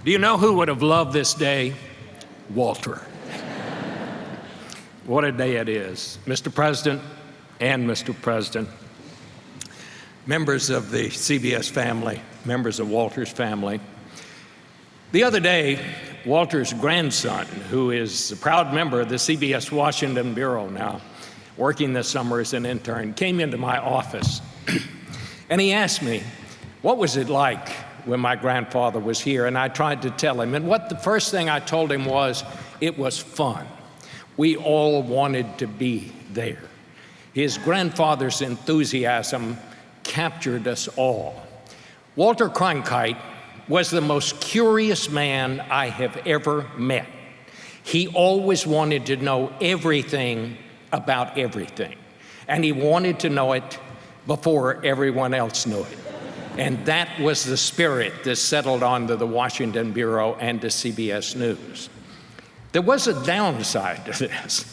Do you know who would have loved this day? Walter. What a day it is. Mr. President and Mr. President, members of the CBS family, members of Walter's family. The other day, Walter's grandson, who is a proud member of the CBS Washington Bureau now, working this summer as an intern, came into my office and he asked me, what was it like when my grandfather was here? And I tried to tell him, and the first thing I told him was, it was fun. We all wanted to be there. His grandfather's enthusiasm captured us all. Walter Cronkite was the most curious man I have ever met. He always wanted to know everything about everything, and he wanted to know it before everyone else knew it. And that was the spirit that settled onto the Washington Bureau and to CBS News. There was a downside to this.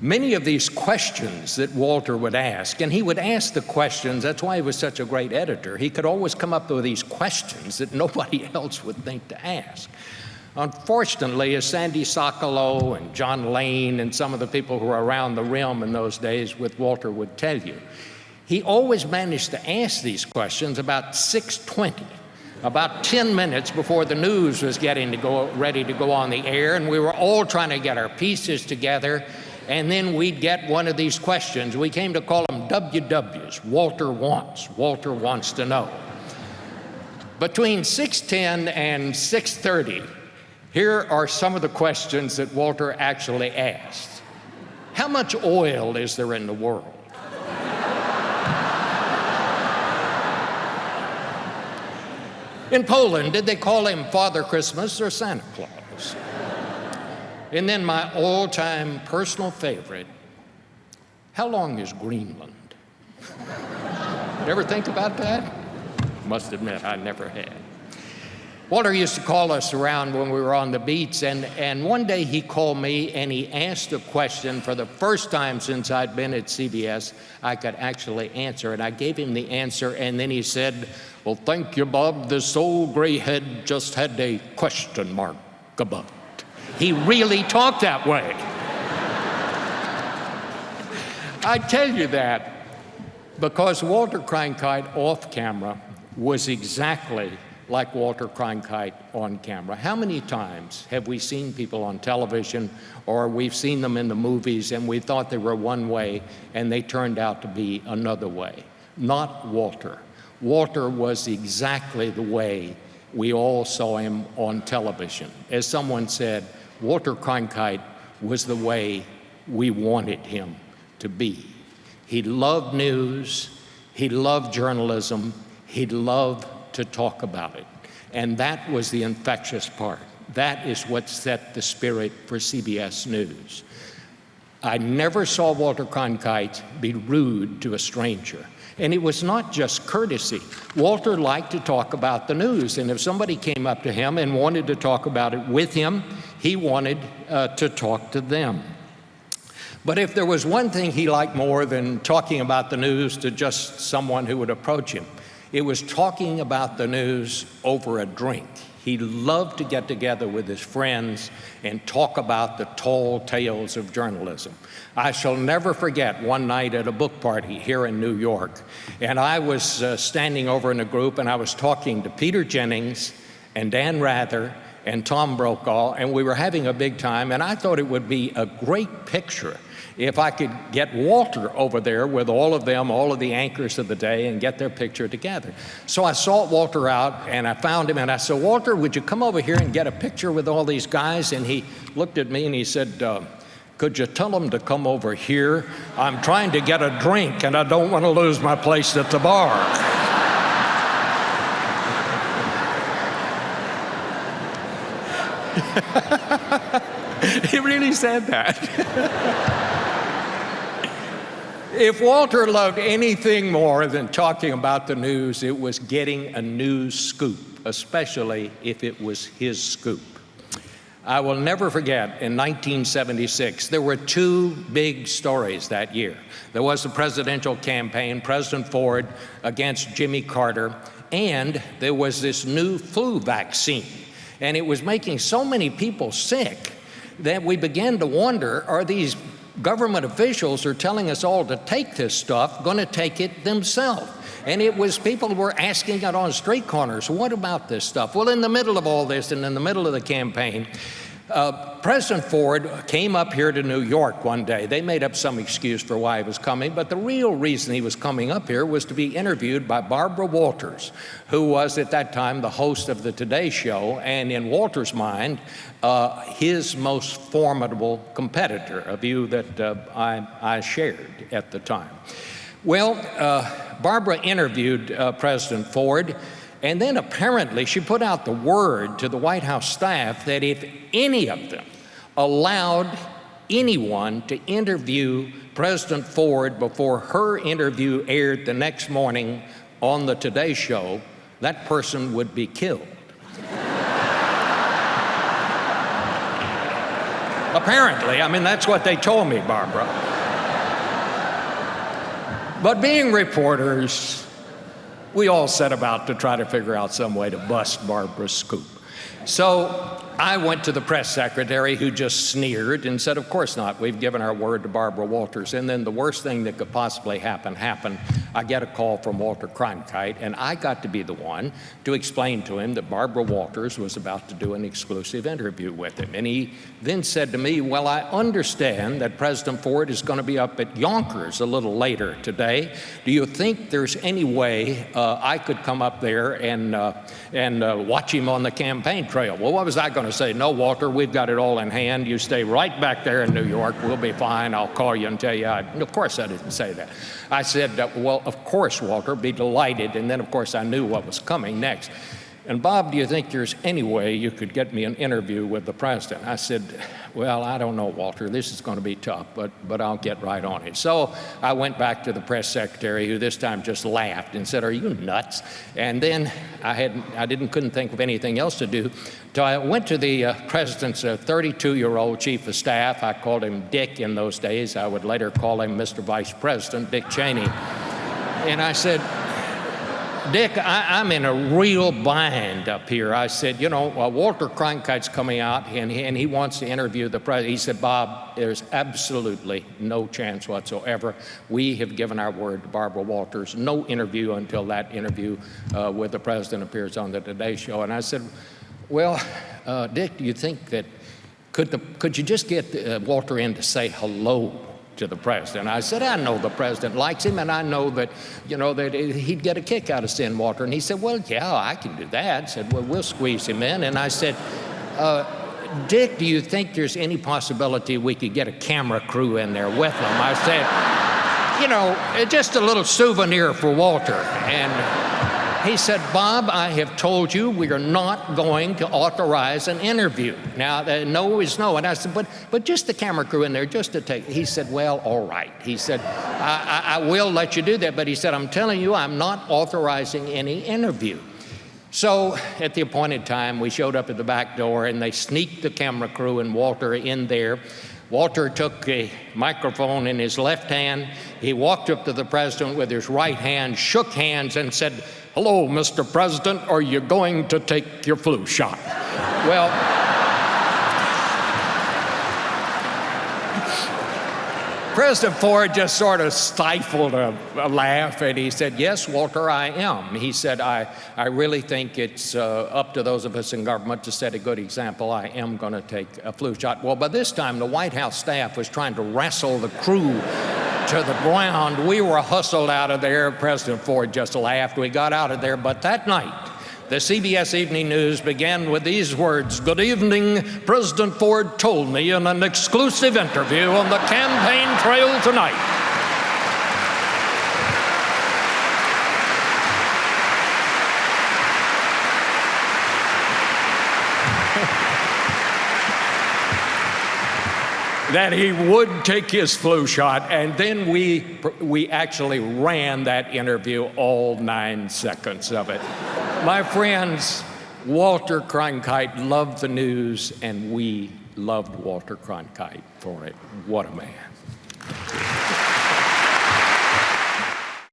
Many of these questions that Walter would ask, and he would ask the questions, that's why he was such a great editor. He could always come up with these questions that nobody else would think to ask. Unfortunately, as Sandy Sokolow and John Lane and some of the people who were around the rim in those days with Walter would tell you, he always managed to ask these questions about 6:20, about 10 minutes before the news was ready to go on the air, and we were all trying to get our pieces together, and then we'd get one of these questions. We came to call them WWs, Walter wants to know. Between 6:10 and 6:30, here are some of the questions that Walter actually asked. How much oil is there in the world? In Poland, did they call him Father Christmas or Santa Claus? And then my all-time personal favorite, how long is Greenland? You ever think about that? Must admit, I never had. Walter used to call us around when we were on the beats, and one day he called me and he asked a question for the first time since I'd been at CBS I could actually answer, and I gave him the answer, and then he said, well, thank you, Bob, this old gray head just had a question mark above it. He really talked that way. I tell you that because Walter Cronkite off camera was exactly like Walter Cronkite on camera. How many times have we seen people on television or we've seen them in the movies and we thought they were one way and they turned out to be another way? Not Walter. Walter was exactly the way we all saw him on television. As someone said, Walter Cronkite was the way we wanted him to be. He loved news, he loved journalism, he loved to talk about it. And that was the infectious part. That is what set the spirit for CBS News. I never saw Walter Cronkite be rude to a stranger. And it was not just courtesy. Walter liked to talk about the news, and if somebody came up to him and wanted to talk about it with him, he wanted to talk to them. But if there was one thing he liked more than talking about the news to just someone who would approach him, it was talking about the news over a drink. He loved to get together with his friends and talk about the tall tales of journalism. I shall never forget one night at a book party here in New York, and I was standing over in a group and I was talking to Peter Jennings and Dan Rather and Tom Brokaw, and we were having a big time, and I thought it would be a great picture if I could get Walter over there with all of them, all of the anchors of the day, and get their picture together. So I sought Walter out, and I found him, and I said, Walter, would you come over here and get a picture with all these guys? And he looked at me and he said, could you tell them to come over here? I'm trying to get a drink, and I don't want to lose my place at the bar. He really said that. If Walter loved anything more than talking about the news, it was getting a news scoop, especially if it was his scoop. I will never forget, in 1976, there were two big stories that year. There was the presidential campaign, President Ford against Jimmy Carter, and there was this new flu vaccine. And it was making so many people sick that we began to wonder, are these government officials who are telling us all to take this stuff going to take it themselves? And it was, people were asking it on street corners, what about this stuff? Well, in the middle of all this and in the middle of the campaign, President Ford came up here to New York one day. They made up some excuse for why he was coming, but the real reason he was coming up here was to be interviewed by Barbara Walters, who was at that time the host of the Today Show, and in Walters' mind, his most formidable competitor, a view that I shared at the time. Well, Barbara interviewed President Ford, and then apparently she put out the word to the White House staff that if any of them allowed anyone to interview President Ford before her interview aired the next morning on the Today Show, that person would be killed. Apparently, I mean, that's what they told me, Barbara. But being reporters, we all set about to try to figure out some way to bust Barbara's scoop. So I went to the press secretary, who just sneered and said, of course not, we've given our word to Barbara Walters. And then the worst thing that could possibly happen happened. I get a call from Walter Cronkite, and I got to be the one to explain to him that Barbara Walters was about to do an exclusive interview with him. And he then said to me, well, I understand that President Ford is going to be up at Yonkers a little later today. Do you think there's any way I could come up there and watch him on the campaign trail? Well, what was I going to say? No, Walter, we've got it all in hand. You stay right back there in New York. We'll be fine. I'll call you and tell you. Of course I didn't say that. I said, well, of course, Walter, be delighted. And then, of course, I knew what was coming next. And Bob, do you think there's any way you could get me an interview with the president? I said, well, I don't know, Walter. This is going to be tough, but I'll get right on it. So I went back to the press secretary, who this time just laughed and said, are you nuts? And then couldn't think of anything else to do. So I went to the president's 32-year-old chief of staff. I called him Dick in those days. I would later call him Mr. Vice President, Dick Cheney. And I said, Dick, I'm in a real bind up here. I said, you know, Walter Cronkite's coming out, and he wants to interview the president. He said, Bob, there's absolutely no chance whatsoever. We have given our word to Barbara Walters. No interview until that interview with the president appears on the Today Show. And I said, well, Dick, do you think that could you just get Walter in to say hello to the president? I said, I know the president likes him, and I know that, you know, that he'd get a kick out of seeing Walter. And he said, well, yeah, I can do that. I said, well, we'll squeeze him in. And I said, Dick, do you think there's any possibility we could get a camera crew in there with him? I said, you know, just a little souvenir for Walter. And he said, Bob, I have told you we are not going to authorize an interview. Now, no is no. And I said, but just the camera crew in there, just to take. He said, well, all right. He said, I will let you do that. But he said, I'm telling you, I'm not authorizing any interview. So at the appointed time, we showed up at the back door, and they sneaked the camera crew and Walter in there. Walter took a microphone in his left hand. He walked up to the president with his right hand, shook hands, and said, hello, Mr. President, are you going to take your flu shot? Well, President Ford just sort of stifled a laugh, and he said, yes, Walter, I am. He said, I really think it's up to those of us in government to set a good example. I am going to take a flu shot. Well, by this time, the White House staff was trying to wrestle the crew to the ground. We were hustled out of there. President Ford just laughed. We got out of there. But that night, the CBS Evening News began with these words, good evening, President Ford told me in an exclusive interview on the campaign trail tonight. That he would take his flu shot, and then we actually ran that interview, all 9 seconds of it. My friends, Walter Cronkite loved the news, and we loved Walter Cronkite for it. What a man.